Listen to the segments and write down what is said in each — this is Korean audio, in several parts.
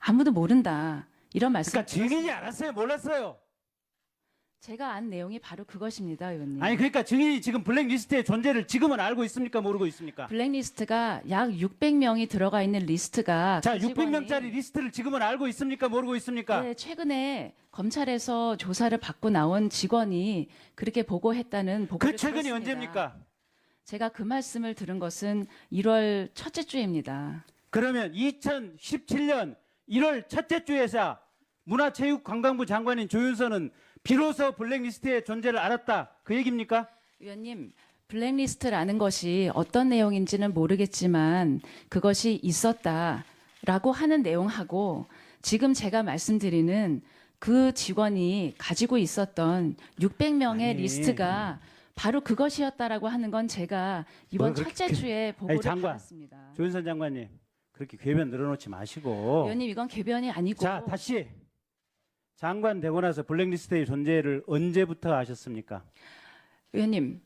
아무도 모른다. 이런 말씀. 그러니까 증인이 알았어요? 몰랐어요? 제가 안 내용이 바로 그것입니다, 의원님. 아니 그러니까 증인이 지금 블랙리스트의 존재를 지금은 알고 있습니까? 모르고 있습니까? 블랙리스트가 약 600명이 들어가 있는 리스트가 자, 그 직원이 600명짜리 리스트를 지금은 알고 있습니까? 모르고 있습니까? 네, 최근에 검찰에서 조사를 받고 나온 직원이 그렇게 보고했다는 보고를 그 최근이 들었습니다. 언제입니까? 제가 그 말씀을 들은 것은 1월 첫째 주입니다. 그러면 2017년 1월 첫째 주에서 문화체육관광부 장관인 조윤선은 비로소 블랙리스트의 존재를 알았다. 그 얘기입니까? 위원님, 블랙리스트라는 것이 어떤 내용인지는 모르겠지만 그것이 있었다라고 하는 내용하고 지금 제가 말씀드리는 그 직원이 가지고 있었던 600명의 아니. 리스트가 바로 그것이었다라고 하는 건 제가 이번 그렇게 첫째 주에 보고를 장관. 받았습니다. 조윤선 장관님, 그렇게 궤변 늘어놓지 마시고. 위원님, 이건 궤변이 아니고 자, 다시 장관 되고 나서 블랙리스트의 존재를 언제부터 아셨습니까? 위원님,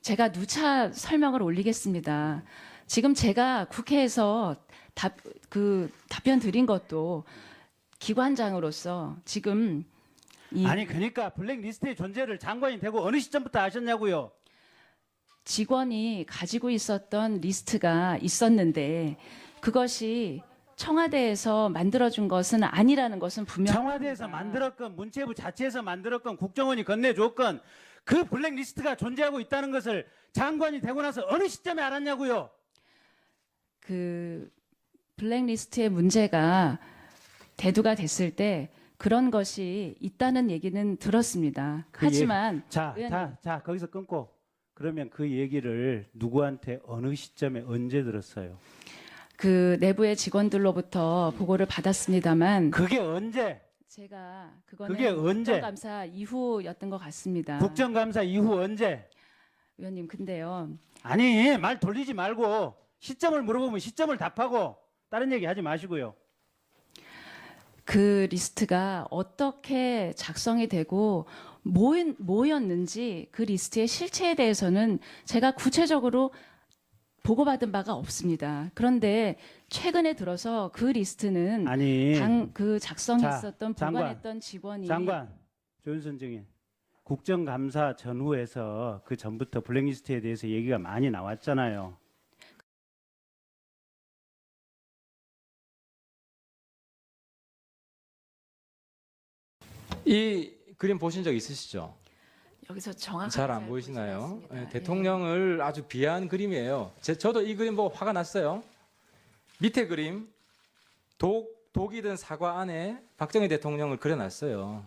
제가 누차 설명을 올리겠습니다. 지금 제가 국회에서 답변 드린 것도 기관장으로서 지금 아니 그러니까 블랙리스트의 존재를 장관이 되고 어느 시점부터 아셨냐고요? 직원이 가지고 있었던 리스트가 있었는데 그것이 청와대에서 만들어준 것은 아니라는 것은 분명합니다. 청와대에서 만들었건 문체부 자체에서 만들었건 국정원이 건네줬건 그 블랙리스트가 존재하고 있다는 것을 장관이 되고 나서 어느 시점에 알았냐고요? 그 블랙리스트의 문제가 대두가 됐을 때 그런 것이 있다는 얘기는 들었습니다. 하지만 자, 의원님, 자 거기서 끊고 그러면 그 얘기를 누구한테 어느 시점에 언제 들었어요? 그 내부의 직원들로부터 보고를 받았습니다만 그게 언제? 제가 그거는 그게 언제? 국정감사 이후였던 것 같습니다. 국정감사 이후 언제? 위원님, 근데요. 아니 말 돌리지 말고 시점을 물어보면 시점을 답하고 다른 얘기 하지 마시고요. 그 리스트가 어떻게 작성이 되고 뭐였는지 그 리스트의 실체에 대해서는 제가 구체적으로 보고받은 바가 없습니다. 그런데 최근에 들어서 그 리스트는 아니 그 작성했었던 자, 보관했던 직원이 장관 조윤선 증인 국정감사 전후에서 그 전부터 블랙리스트에 대해서 얘기가 많이 나왔잖아요. 이 그림 보신 적 있으시죠? 여기서 정확하게 잘 안 잘 보이시나요? 보이지 않습니다. 예, 대통령을 아주 비하한 그림이에요. 저도 이 그림 보고 화가 났어요. 밑에 그림 독이 든 사과 안에 박정희 대통령을 그려놨어요.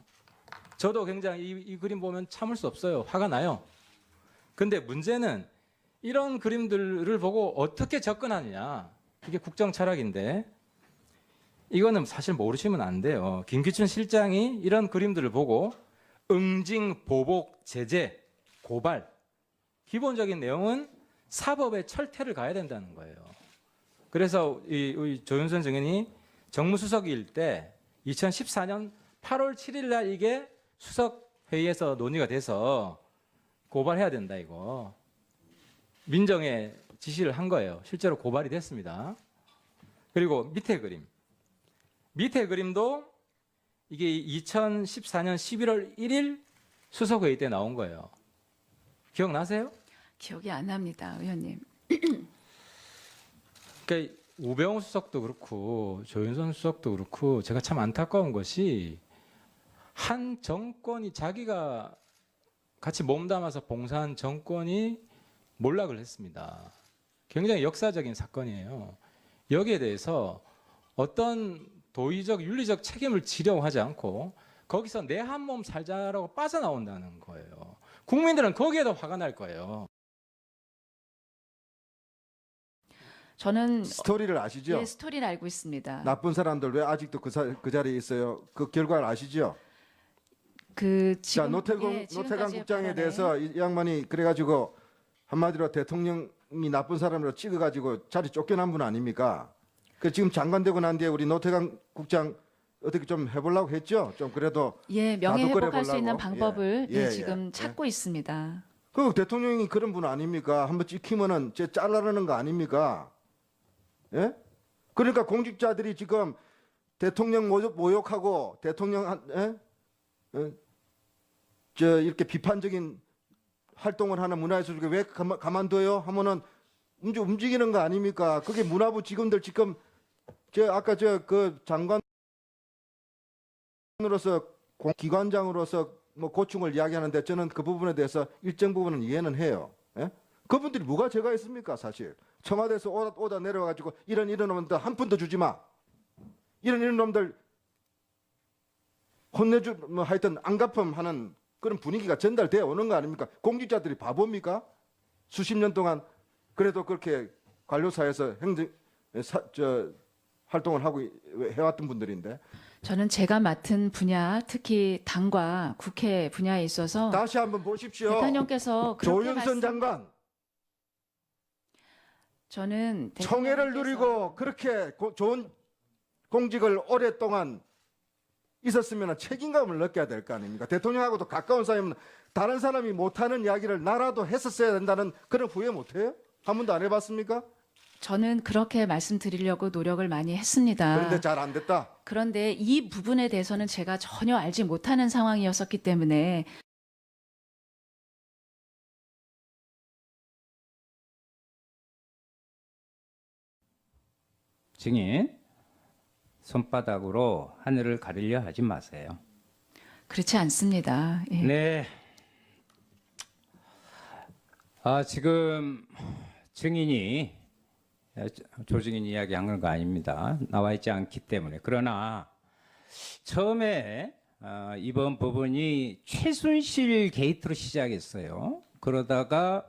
저도 굉장히 이 그림 보면 참을 수 없어요. 화가 나요. 근데 문제는 이런 그림들을 보고 어떻게 접근하느냐. 이게 국정 철학인데 이거는 사실 모르시면 안 돼요. 김기춘 실장이 이런 그림들을 보고 응징, 보복, 제재, 고발 기본적인 내용은 사법의 철퇴를 가야 된다는 거예요. 그래서 우리 조윤선 증인이 정무수석일 때 2014년 8월 7일 날 이게 수석 회의에서 논의가 돼서 고발해야 된다 이거 민정에 지시를 한 거예요. 실제로 고발이 됐습니다. 그리고 밑에 그림도 이게 2014년 11월 1일 수석회의 때 나온 거예요. 기억나세요? 기억이 안 납니다, 의원님. 그러니까 우병우 수석도 그렇고 조윤선 수석도 그렇고 제가 참 안타까운 것이 한 정권이 자기가 같이 몸담아서 봉사한 정권이 몰락을 했습니다. 굉장히 역사적인 사건이에요. 여기에 대해서 어떤 도의적, 윤리적 책임을 지려고 하지 않고 거기서 내 한 몸 살자라고 빠져나온다는 거예요. 국민들은 거기에 더 화가 날 거예요. 저는 스토리를 아시죠? 예, 스토리를 알고 있습니다. 나쁜 사람들 왜 아직도 그 자리에 있어요? 그 결과를 아시죠? 그 자, 지금 노태강 지금까지의 국장에 발언에 대해서 이 양반이 그래가지고 한마디로 대통령이 나쁜 사람으로 찍어가지고 자리 쫓겨난 분 아닙니까? 그 지금 장관 되고 난 뒤에 우리 노태강 국장 어떻게 좀 해보려고 했죠? 좀 그래도 예, 명예 나도 회복할 수 있는 끓여보려고. 방법을 예, 예, 지금 예. 찾고 있습니다. 그 대통령이 그런 분 아닙니까? 한번 찍히면은 제 잘라내는 거 아닙니까? 예? 그러니까 공직자들이 지금 대통령 모욕하고 대통령 이렇게 비판적인 활동을 하는 문화예술가 왜 가만둬요? 하면은 움직이는 거 아닙니까? 그게 문화부 직원들 지금 아까 그 장관으로서 기관장으로서 뭐 고충을 이야기하는데 저는 그 부분에 대해서 일정 부분은 이해는 해요. 예? 그분들이 뭐가 죄가 있습니까? 사실 청와대에서 오다 내려와가지고 이런 놈들 한 푼도 주지 마. 이런 놈들 뭐 하여튼 안갚음하는 그런 분위기가 전달되어 오는 거 아닙니까? 공직자들이 바보입니까? 수십 년 동안 그래도 그렇게 관료사에서 활동을 하고 해왔던 분들인데. 저는 제가 맡은 분야, 특히 당과 국회 분야에 있어서 다시 한번 보십시오. 대통령께서 그렇게 조윤선 장관 저는 청해를 대통령께서 누리고 그렇게 좋은 공직을 오랫동안 있었으면 책임감을 느껴야 될 거 아닙니까? 대통령하고도 가까운 사이면 다른 사람이 못하는 이야기를 나라도 했었어야 된다는 그런 후회 못해요? 한 번도 안 해봤습니까? 저는 그렇게 말씀드리려고 노력을 많이 했습니다. 그런데 잘 안 됐다. 그런데 이 부분에 대해서는 제가 전혀 알지 못하는 상황이었었기 때문에 증인, 손바닥으로 하늘을 가리려 하지 마세요. 그렇지 않습니다. 예. 네. 지금 증인이 조증인이 이야기한 거 아닙니다. 나와 있지 않기 때문에. 그러나 처음에 이번 부분이 최순실 게이트로 시작했어요. 그러다가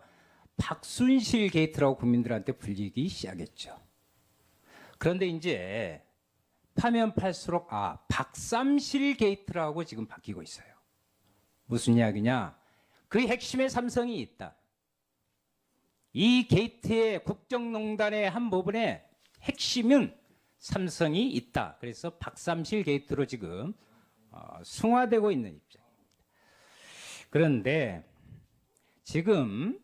박순실 게이트라고 국민들한테 불리기 시작했죠. 그런데 이제 파면 팔수록 박삼실 게이트라고 지금 바뀌고 있어요. 무슨 이야기냐? 그 핵심에 삼성이 있다. 이 게이트의 국정농단의 한 부분에 핵심은 삼성이 있다. 그래서 박삼실 게이트로 지금 승화되고 있는 입장입니다. 그런데 지금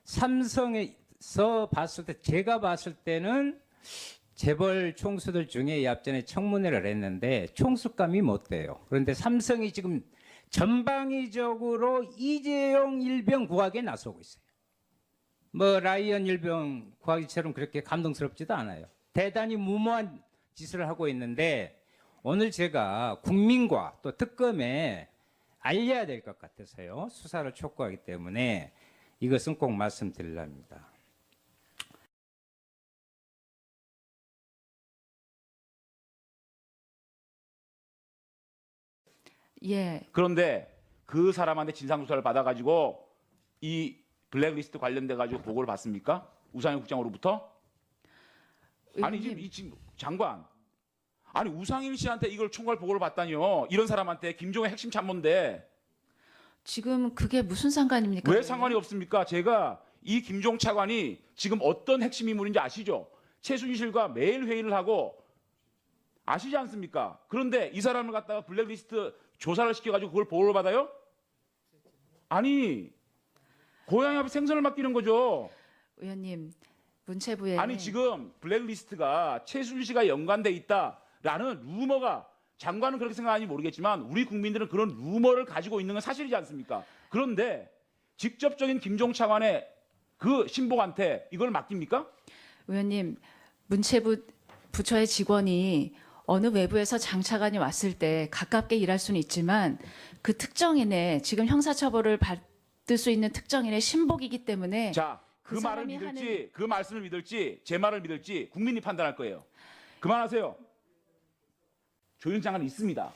삼성에서 봤을 때, 제가 봤을 때는 재벌 총수들 중에 이 앞전에 청문회를 했는데 총수감이 못 돼요. 그런데 삼성이 지금 전방위적으로 이재용 일병 구하기에 나서고 있어요. 뭐 라이언 일병 구하기처럼 그렇게 감동스럽지도 않아요. 대단히 무모한 짓을 하고 있는데 오늘 제가 국민과 또 특검에 알려야 될 것 같아서요. 수사를 촉구하기 때문에 이것은 꼭 말씀드리려 합니다. 예. 그런데 그 사람한테 진상조사를 받아가지고 이 블랙리스트 관련돼 가지고 보고를 받습니까? 우상현 국장으로부터? 아니 지금 장관, 아니 우상일 씨한테 이걸 총괄 보고를 받다니요. 이런 사람한테 김종의 핵심 참모인데 지금 그게 무슨 상관입니까? 왜 상관이 없습니까? 제가 이 김종 차관이 지금 어떤 핵심 인물인지 아시죠? 최순실과 매일 회의를 하고 아시지 않습니까? 그런데 이 사람을 갖다가 블랙리스트 조사를 시켜가지고 그걸 보고를 받아요? 아니 고양이 앞에 생선을 맡기는 거죠. 의원님, 문체부에 아니 지금 블랙리스트가 최순실 씨가 연관돼 있다라는 루머가 장관은 그렇게 생각하는지 모르겠지만 우리 국민들은 그런 루머를 가지고 있는 건 사실이지 않습니까? 그런데 직접적인 김종 차관의 그 신복한테 이걸 맡깁니까? 의원님, 문체부 부처의 직원이 어느 외부에서 장차관이 왔을 때 가깝게 일할 수는 있지만 그 특정인의 지금 형사처벌을 받을 수 있는 특정인의 신복이기 때문에 자, 그 그 말을 사람이 믿을지 그 말씀을 믿을지 제 말을 믿을지 국민이 판단할 거예요. 그만하세요. 조윤선 장관은 있습니다.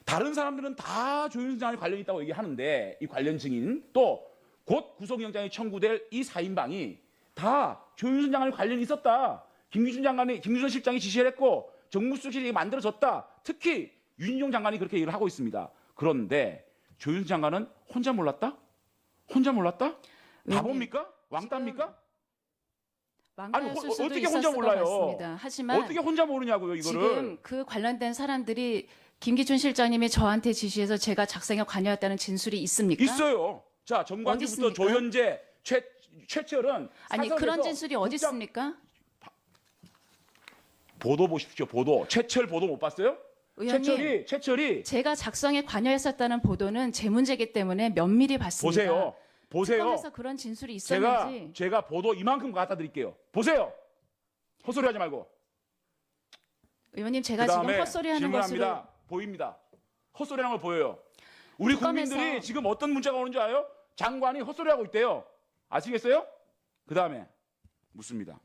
다른 사람들은 다 조윤선 장관이 관련이 있다고 얘기하는데 이 관련 증인 또 곧 구속영장이 청구될 이 4인방이 다 조윤선 장관이 관련이 있었다. 김기춘 실장이 지시를 했고 정무수석실이 만들어졌다. 특히 윤희용 장관이 그렇게 얘기를 하고 있습니다. 그런데 조윤선 장관은 혼자 몰랐다? 혼자 몰랐다? 바보입니까? 왕따입니까? 왕따였을 아니, 수도 어떻게 있었을 혼자 것 몰라요? 같습니다. 하지만 어떻게 혼자 모르냐고요, 이거를. 지금 그 관련된 사람들이 김기춘 실장님이 저한테 지시해서 제가 작성에 관여했다는 진술이 있습니까? 있어요. 자, 어디 정관기부터 있습니까? 조현재, 최철은 아니 사설에서 그런 진술이 어디 국장- 있습니까? 보도 보십시오. 보도. 최철 보도 못 봤어요? 의원님, 최철이 제가 작성에 관여했었다는 보도는 제 문제이기 때문에 면밀히 봤습니다. 보세요. 특검에서 그런 진술이 있었는지. 제가 보도 이만큼 갖다 드릴게요. 보세요. 헛소리하지 말고. 의원님, 제가 지금 그다음에 헛소리하는 것으로 질문합니다. 보입니다. 헛소리하는 걸 보여요. 우리 특검에서 국민들이 지금 어떤 문자가 오는지 알아요? 장관이 헛소리하고 있대요. 아시겠어요? 그 다음에 묻습니다.